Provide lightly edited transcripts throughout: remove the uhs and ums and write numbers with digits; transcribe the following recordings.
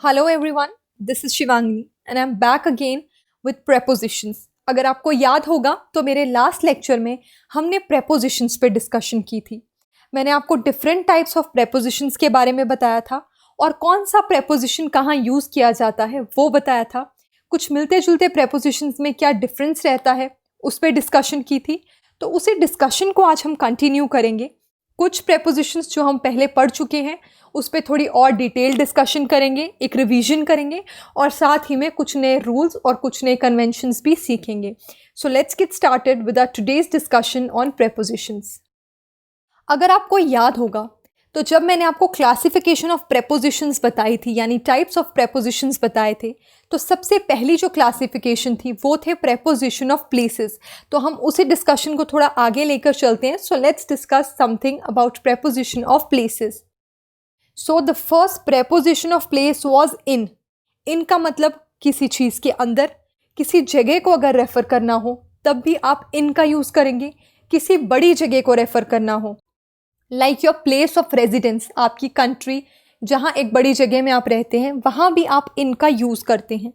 Hello everyone, this is Shivangi and I am back again with prepositions. अगर आपको याद होगा तो मेरे लास्ट लेक्चर में हमने प्रेपोजिशंस पे डिस्कशन की थी। मैंने आपको डिफरेंट टाइप्स ऑफ प्रेपोजिशंस के बारे में बताया था और कौन सा प्रेपोजिशन कहाँ यूज़ किया जाता है वो बताया था। कुछ मिलते जुलते प्रेपोजिशंस में क्या डिफरेंस रहता है उस पर डिस्कशन की थी। तो उसी डिस्कशन को आज हम कंटिन्यू करेंगे। कुछ प्रेपोजिशंस जो हम पहले पढ़ चुके हैं उस पर थोड़ी और डिटेल डिस्कशन करेंगे, एक रिवीजन करेंगे और साथ ही में कुछ नए रूल्स और कुछ नए कन्वेंशंस भी सीखेंगे। So let's get started with our today's discussion on prepositions. अगर आपको याद होगा तो जब मैंने आपको क्लासिफिकेशन ऑफ प्रेपोजिशंस बताई थी यानी टाइप्स ऑफ प्रेपोजिशंस बताए थे, तो सबसे पहली जो क्लासिफिकेशन थी वो थे प्रेपोजिशन ऑफ प्लेसेस। तो हम उसी डिस्कशन को थोड़ा आगे लेकर चलते हैं। So let's discuss something about preposition of places. So the first preposition of place was in. In का मतलब किसी चीज़ के अंदर, किसी जगह को अगर रेफ़र करना हो तब भी आप इन का यूज़ करेंगे। किसी बड़ी जगह को रेफ़र करना हो like your place of residence, आपकी कंट्री जहाँ एक बड़ी जगह में आप रहते हैं वहाँ भी आप इन का यूज़ करते हैं।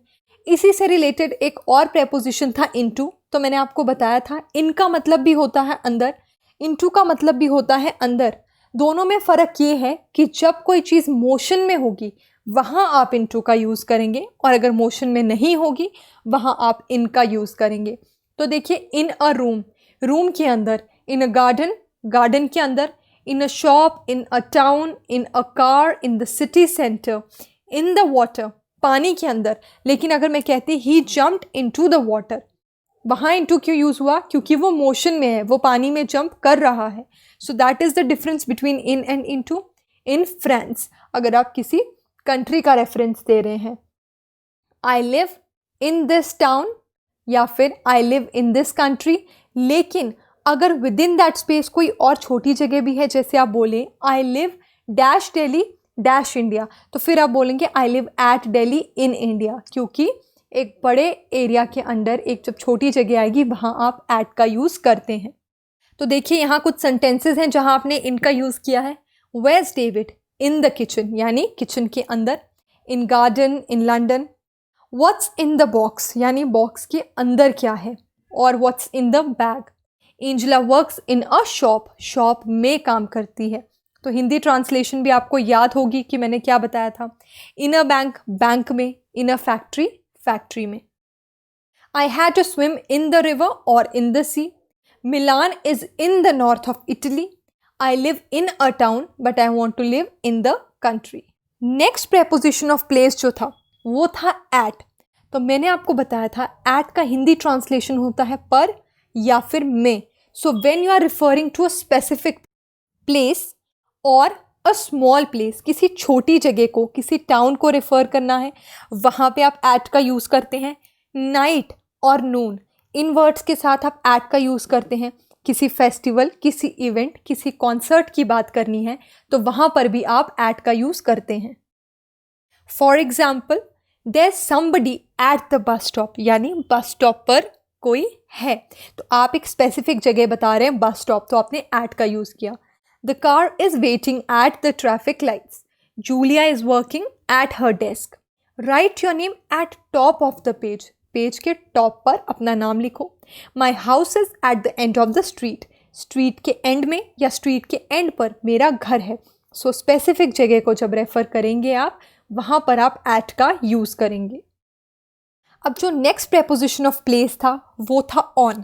इसी से रिलेटेड एक और प्रेपोजिशन था इनटू। तो मैंने आपको बताया था इन का मतलब भी होता है अंदर, इनटू का मतलब भी होता है अंदर। दोनों में फ़र्क ये है कि जब कोई चीज़ मोशन में होगी वहाँ आप इनटू का यूज़ करेंगे और अगर मोशन में नहीं होगी वहाँ आप इन का यूज़ करेंगे। तो देखिए, इन अ रूम, रूम के अंदर, इन अ गार्डन, गार्डन के अंदर, in a shop, in a town, in a car, in the city centre, in the water, पानी के अंदर। लेकिन अगर मैं कहती he jumped into the water, वहाँ इनटू क्यों यूज़ हुआ? क्योंकि वो मोशन में है, वो पानी में जंप कर रहा है। So that is the difference between in and into. In France, अगर आप किसी कंट्री का रेफरेंस दे रहे हैं, आई लिव इन दिस टाउन या फिर आई लिव इन दिस कंट्री। लेकिन अगर विद इन दैट स्पेस कोई और छोटी जगह भी है, जैसे आप बोले I live dash Delhi dash India, तो फिर आप बोलेंगे I live at Delhi in India, क्योंकि एक बड़े एरिया के अंडर एक जब छोटी जगह आएगी वहाँ आप एट का यूज़ करते हैं। तो देखिए, यहाँ कुछ सेंटेंसेस हैं जहाँ आपने इनका यूज़ किया है। Where's David? In the kitchen, यानी किचन के अंदर। In garden, in London. What's in the box, यानी बॉक्स के अंदर क्या है। और what's in the bag? Angela works in a shop, shop में काम करती है। तो हिंदी ट्रांसलेशन भी आपको याद होगी कि मैंने क्या बताया था। इन अ बैंक, बैंक में। इन अ फैक्ट्री, फैक्ट्री में। I had to swim in the river और in the sea. Milan is in the north of Italy. I live in a town but I want to live in the country. Next preposition of place जो था वो था eight. तो मैंने आपको बताया था एट का हिंदी ट्रांसलेशन होता है पर या फिर में। So when you are referring to a specific place और अ स्मॉल प्लेस, किसी छोटी जगह को, किसी टाउन को रेफर करना है, वहाँ पे आप एट का यूज़ करते हैं। नाइट और नून, इन वर्ड्स के साथ आप एट का यूज़ करते हैं। किसी फेस्टिवल, किसी इवेंट, किसी कॉन्सर्ट की बात करनी है तो वहाँ पर भी आप एट का यूज़ करते हैं। For example, there somebody at the bus stop, यानी बस स्टॉप पर कोई है। तो आप एक स्पेसिफिक जगह बता रहे हैं बस स्टॉप, तो आपने एट का यूज़ किया। The car is waiting at the traffic lights. Julia is working at her desk. Right your name at top of the page, page के टॉप पर अपना नाम लिखो। My house is at the end of the street, street के and में या street के and पर मेरा घर है। सो स्पेसिफिक जगह को जब रेफर करेंगे आप, वहाँ पर आप एट का यूज़ करेंगे। अब जो नेक्स्ट प्रेपोजिशन ऑफ प्लेस था वो था ऑन।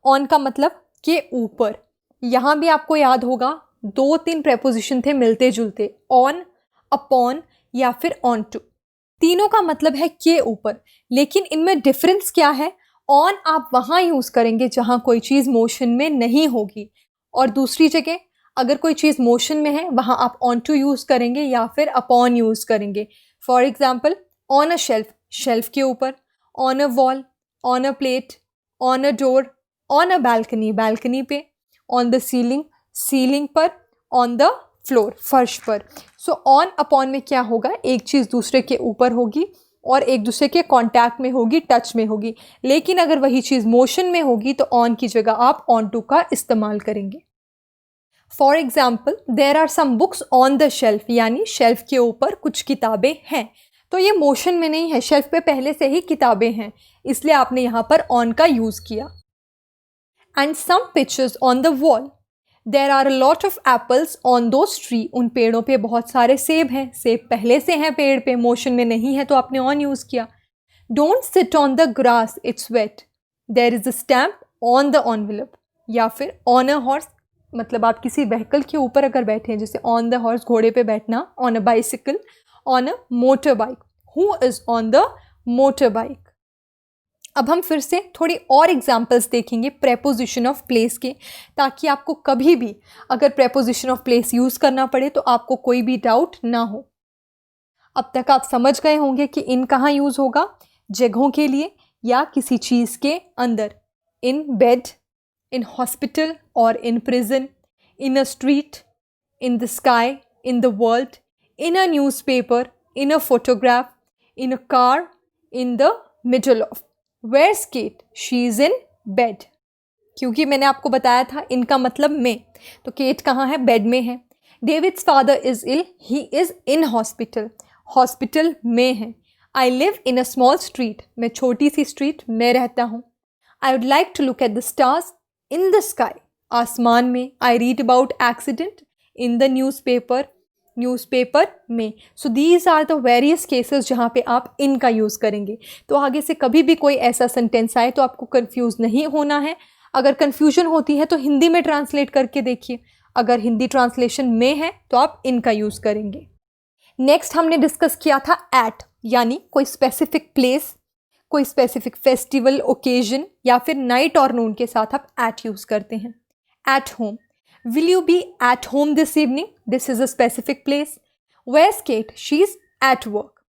ऑन का मतलब के ऊपर। यहाँ भी आपको याद होगा 2-3 प्रेपोजिशन थे मिलते जुलते, ऑन, अपॉन या फिर ऑन टू। तीनों का मतलब है के ऊपर, लेकिन इनमें डिफरेंस क्या है? ऑन आप वहाँ यूज़ करेंगे जहाँ कोई चीज़ मोशन में नहीं होगी, और दूसरी जगह अगर कोई चीज़ मोशन में है वहाँ आप ऑन टू यूज़ करेंगे या फिर अपॉन यूज़ करेंगे। For example, on a shelf, shelf के ऊपर। On a wall, on a plate, on a door, on a balcony, balcony पे। ऑन द सीलिंग, सीलिंग पर। ऑन द फ्लोर, फर्श पर। सो ऑन अपॉन में क्या होगा? एक चीज़ दूसरे के ऊपर होगी और एक दूसरे के कांटेक्ट में होगी, टच में होगी। लेकिन अगर वही चीज़ मोशन में होगी तो ऑन की जगह आप ऑन टू का इस्तेमाल करेंगे। For example, there are some books on the shelf, यानी शेल्फ के ऊपर कुछ किताबें हैं। तो ये मोशन में नहीं है, शेल्फ पे पहले से ही किताबें हैं, इसलिए आपने यहाँ पर ऑन का यूज़ किया। And some pictures on the wall, there are a lot of apples on those tree, उन पेड़ों पे बहुत सारे सेब हैं, सेब पहले से हैं पेड़ पे, मोशन में नहीं है तो आपने ऑन यूज़ किया। Don't sit on the grass its weight, there is a stamp on the envelope, या फिर ऑन अ हॉर्स, मतलब आप किसी व्हीकल के ऊपर अगर बैठे हैं, जैसे ऑन द हॉर्स घोड़े पे बैठना, on a bicycle, on a motor bike, who is on the motor bike. अब हम फिर से थोड़ी और एग्जाम्पल्स देखेंगे प्रेपोजिशन ऑफ प्लेस के, ताकि आपको कभी भी अगर प्रेपोजिशन ऑफ प्लेस यूज़ करना पड़े तो आपको कोई भी डाउट ना हो। अब तक आप समझ गए होंगे कि इन कहाँ यूज़ होगा, जगहों के लिए या किसी चीज़ के अंदर। In bed, in hospital or in prison, in a street, in the sky, in the world, in a newspaper, in a photograph, in a car, in the middle of. Where's Kate? She is in bed. क्योंकि मैंने आपको बताया था इनका मतलब में, तो cat कहाँ है, बेड में है। David's father is ill, he is in hospital, hospital में है। I live in a small street, मैं छोटी सी स्ट्रीट में रहता हूँ। I would like to look at the stars in the sky, आसमान में। I read about accident in the newspaper, newspaper में। So these are the various cases जहाँ पे आप इन का यूज़ करेंगे। तो आगे से कभी भी कोई ऐसा सेंटेंस आए तो आपको कंफ्यूज नहीं होना है। अगर कंफ्यूजन होती है तो हिंदी में ट्रांसलेट करके देखिए, अगर हिंदी ट्रांसलेशन में है तो आप इनका यूज़ करेंगे। नेक्स्ट हमने डिस्कस किया था एट, यानी कोई स्पेसिफिक प्लेस, कोई स्पेसिफिक फेस्टिवल, ओकेजन या फिर नाइट और नून के साथ आप एट यूज़ करते हैं। At home, will you be at home this evening, this is a specific place. Where's Kate, she is at work.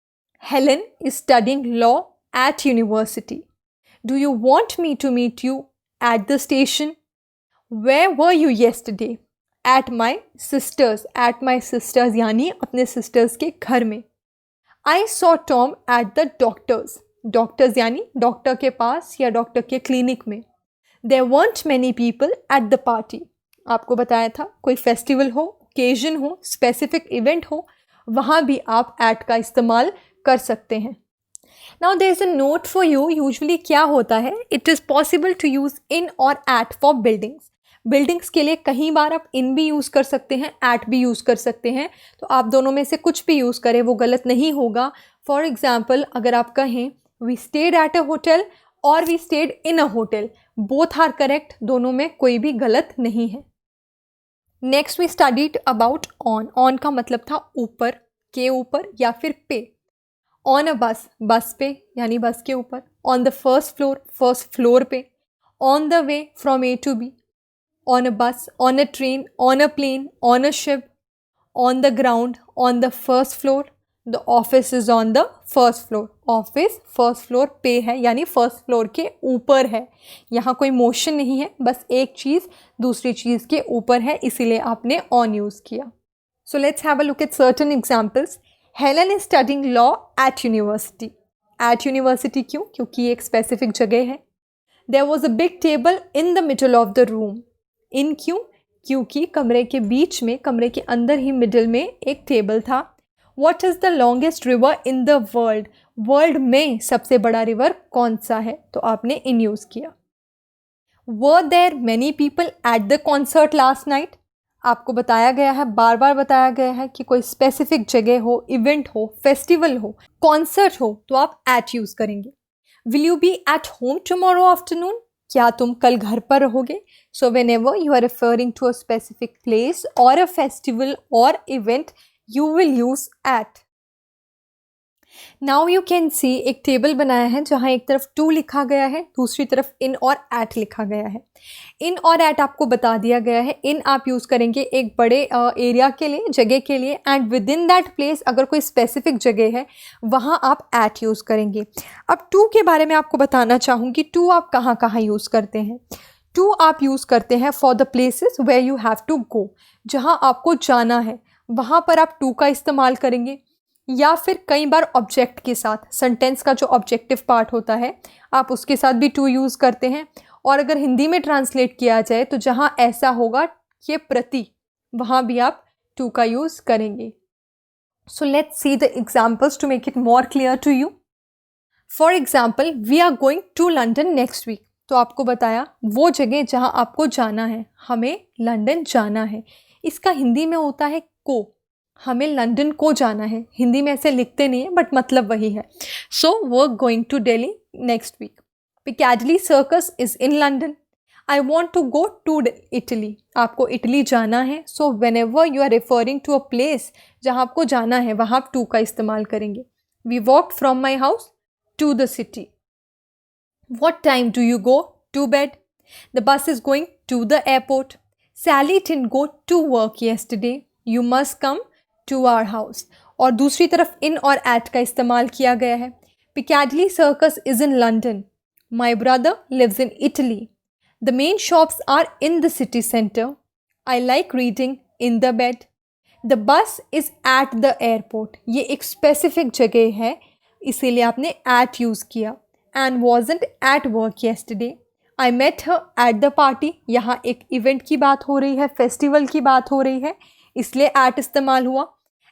Helen is studying law at university. Do you want me to meet you at the station? Where were you yesterday? At my sister's, at my sister's यानी अपने sisters के घर में। I saw Tom at the doctor's, doctor's यानी doctor के पास या doctor के क्लिनिक में। There weren't many people at the party, आपको बताया था कोई फेस्टिवल हो, ओकेजन हो, स्पेसिफिक इवेंट हो, वहाँ भी आप एट का इस्तेमाल कर सकते हैं। Now there is a note for you, usually क्या होता है, it is possible to use in और एट फॉर बिल्डिंग्स। बिल्डिंग्स के लिए कई बार आप इन भी यूज़ कर सकते हैं, एट भी यूज़ कर सकते हैं, तो आप दोनों में से कुछ भी यूज़ करें वो गलत नहीं होगा। फॉर एग्जाम्पल अगर आप कहें we stayed at a hotel और we stayed in a hotel, both are correct, दोनों में कोई भी गलत नहीं है। Next we studied about on, on का मतलब था ऊपर, के ऊपर या फिर पे। ऑन अ बस, बस पे यानी बस के ऊपर। On the first floor, first floor पे। On the way from A to B, on a bus, on a train, on a plane, on a ship. On the ground, on the first floor. The office is on the first floor, office first floor पे है यानी first floor के ऊपर है। यहाँ कोई motion नहीं है, बस एक चीज़ दूसरी चीज़ के ऊपर है, इसीलिए आपने ऑन यूज़ किया। So let's have a look at certain examples. Helen is studying law at university. At university क्यों? क्योंकि ये एक स्पेसिफिक जगह है। There was a big table in the middle of the room. In क्यों? क्योंकि कमरे के बीच में, कमरे के अंदर ही मिडल में एक टेबल था। What is the longest river in the world? World में सबसे बड़ा रिवर कौन सा है? तो आपने इन यूज़ किया। Were there many people at the concert last night? आपको बताया गया है, बार बार बताया गया है कि कोई स्पेसिफिक जगह हो, इवेंट हो, फेस्टिवल हो, कॉन्सर्ट हो, तो आप एट यूज़ करेंगे। Will you be at home tomorrow afternoon? क्या तुम कल घर पर रहोगे? So whenever you are referring to a specific place और अ फेस्टिवल और event, you will use at. Now you can see, एक टेबल बनाया है जहाँ एक तरफ टू लिखा गया है, दूसरी तरफ इन और एट लिखा गया है। इन और एट आपको बता दिया गया है। इन आप यूज़ करेंगे एक बड़े एरिया के लिए, जगह के लिए, and with in that place अगर कोई स्पेसिफिक जगह है वहाँ आप एट यूज़ करेंगे। अब टू के बारे में आपको बताना चाहूँगी, टू आप कहाँ कहाँ यूज़ करते हैं। टू आप यूज़ करते हैं for the places where you have to go, जहाँ आपको जाना है वहाँ पर आप टू का इस्तेमाल करेंगे, या फिर कई बार ऑब्जेक्ट के साथ, सेंटेंस का जो ऑब्जेक्टिव पार्ट होता है आप उसके साथ भी टू यूज़ करते हैं। और अगर हिंदी में ट्रांसलेट किया जाए तो जहाँ ऐसा होगा ये प्रति, वहाँ भी आप टू का यूज़ करेंगे। So let's see the examples to make it more clear to you. For example, we are going to London next week. तो आपको बताया वो जगह जहाँ आपको जाना है, हमें लंदन जाना है. इसका हिंदी में होता है को, हमें लंदन को जाना है. हिंदी में ऐसे लिखते नहीं है बट मतलब वही है. So we are going to Delhi next week. Piccadilly Circus is in London. I want to go to Italy. आपको इटली जाना है. So whenever you are referring to a place जहाँ आपको जाना है वहाँ आप टू का इस्तेमाल करेंगे. We walk from my house to the city. What time do you go to bed? The bus is going to the airport. Sally didn't go to work yesterday. You must come to our house. और दूसरी तरफ in और at का इस्तेमाल किया गया है. Piccadilly Circus is in London. My brother lives in Italy. The main shops are in the city center. I like reading in the bed. The bus is at the airport. ये एक specific जगह है, इसीलिए आपने at use किया. And wasn't at work yesterday. I met her at the party. यहाँ एक event की बात हो रही है, फेस्टिवल की बात हो रही है, इसलिए at इस्तेमाल हुआ.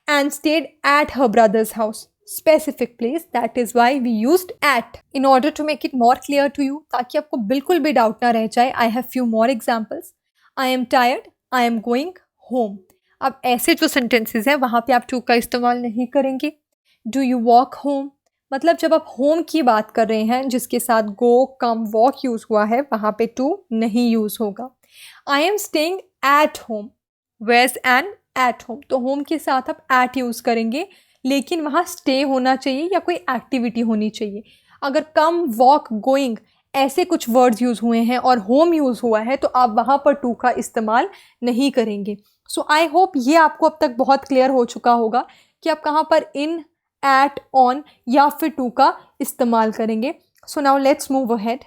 And stayed at her brother's house. Specific place, that is why we used at. In order to make it more clear to you, ताकि आपको बिल्कुल भी डाउट ना रह जाए, I have few more examples. I am tired. I am going home. अब ऐसे जो सेंटेंसेस हैं वहाँ पे आप to का इस्तेमाल नहीं करेंगे. Do you walk home? मतलब जब आप होम की बात कर रहे हैं जिसके साथ गो कम वॉक यूज़ हुआ है वहाँ पे टू नहीं यूज़ होगा. I am staying at home. Where's Ann at home. तो होम के साथ आप एट यूज़ करेंगे, लेकिन वहाँ स्टे होना चाहिए या कोई एक्टिविटी होनी चाहिए. अगर कम वॉक गोइंग ऐसे कुछ वर्ड्स यूज़ हुए हैं और होम यूज़ हुआ है तो आप वहाँ पर टू का इस्तेमाल नहीं करेंगे. सो आई होप ये आपको अब तक बहुत क्लियर हो चुका होगा कि आप कहाँ पर इन, एट, ऑन या फिर टू का इस्तेमाल करेंगे. So now let's move ahead.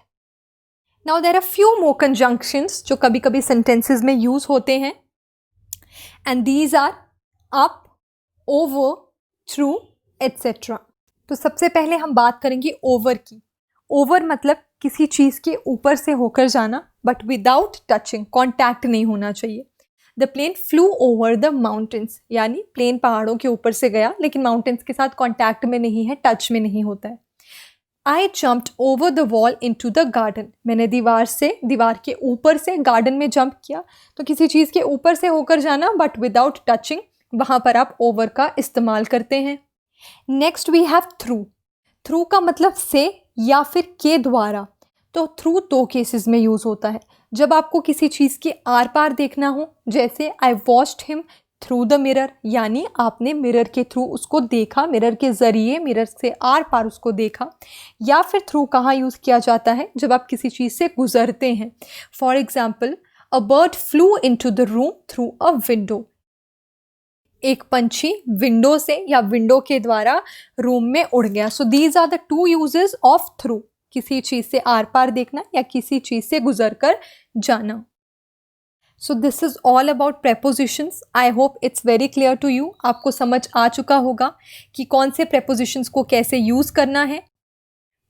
Now there are few more conjunctions जो कभी कभी सेंटेंसेस में यूज़ होते हैं, and these are up, over, through, etcetera. तो सबसे पहले हम बात करेंगे ओवर की. ओवर मतलब किसी चीज़ के ऊपर से होकर जाना, बट विदाउट टचिंग, कॉन्टैक्ट नहीं होना चाहिए. The plane flew over the mountains, यानी प्लेन पहाड़ों के ऊपर से गया लेकिन माउंटेन्स के साथ कॉन्टैक्ट में नहीं है, टच में नहीं होता है. आई jumped over the wall into the garden. मैंने दीवार के ऊपर से गार्डन में जंप किया. तो किसी चीज़ के ऊपर से होकर जाना बट विदाउट टचिंग, वहाँ पर आप ओवर का इस्तेमाल करते हैं. Next we have through. Through का मतलब से या फिर के द्वारा. तो थ्रू दो केसेस में यूज़ होता है. जब आपको किसी चीज़ के आर पार देखना हो, जैसे I watched him through the mirror, यानी आपने मिरर के थ्रू उसको देखा, मिरर के ज़रिए मिरर से आर पार उसको देखा. या फिर थ्रू कहाँ यूज़ किया जाता है, जब आप किसी चीज़ से गुजरते हैं. For example, a bird flu into the room through a window. एक पंछी विंडो से या विंडो के द्वारा रूम में उड़ गया. So these are the two uses of through. किसी चीज़ से आर पार देखना या किसी चीज़ से गुजर कर जाना. So this is all about prepositions. I hope it's very clear to you. आपको समझ आ चुका होगा कि कौन से प्रेपोजिशंस को कैसे यूज़ करना है.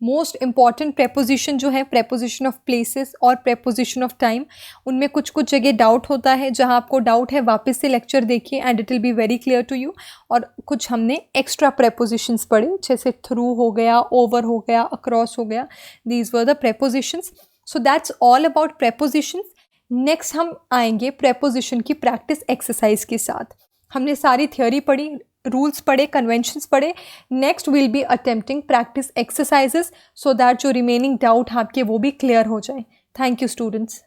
मोस्ट इम्पॉर्टेंट प्रेपोजिशन जो है प्रेपोजिशन ऑफ प्लेसेस और प्रेपोजिशन ऑफ टाइम, उनमें कुछ कुछ जगह डाउट होता है. जहां आपको डाउट है वापस से लेक्चर देखिए and it will be very clear to you. और कुछ हमने एक्स्ट्रा प्रेपोजिशंस पढ़े, जैसे थ्रू हो गया, ओवर हो गया, अक्रॉस हो गया. These were the prepositions. So that's all about prepositions. Next हम आएंगे प्रेपोजिशन की प्रैक्टिस एक्सरसाइज के साथ. हमने सारी थियोरी पढ़ी, रूल्स पढ़े, कन्वेंशंस पढ़े. Next will be attempting practice exercises so that जो रिमेनिंग डाउट आपके वो भी क्लियर हो जाए. Thank you students.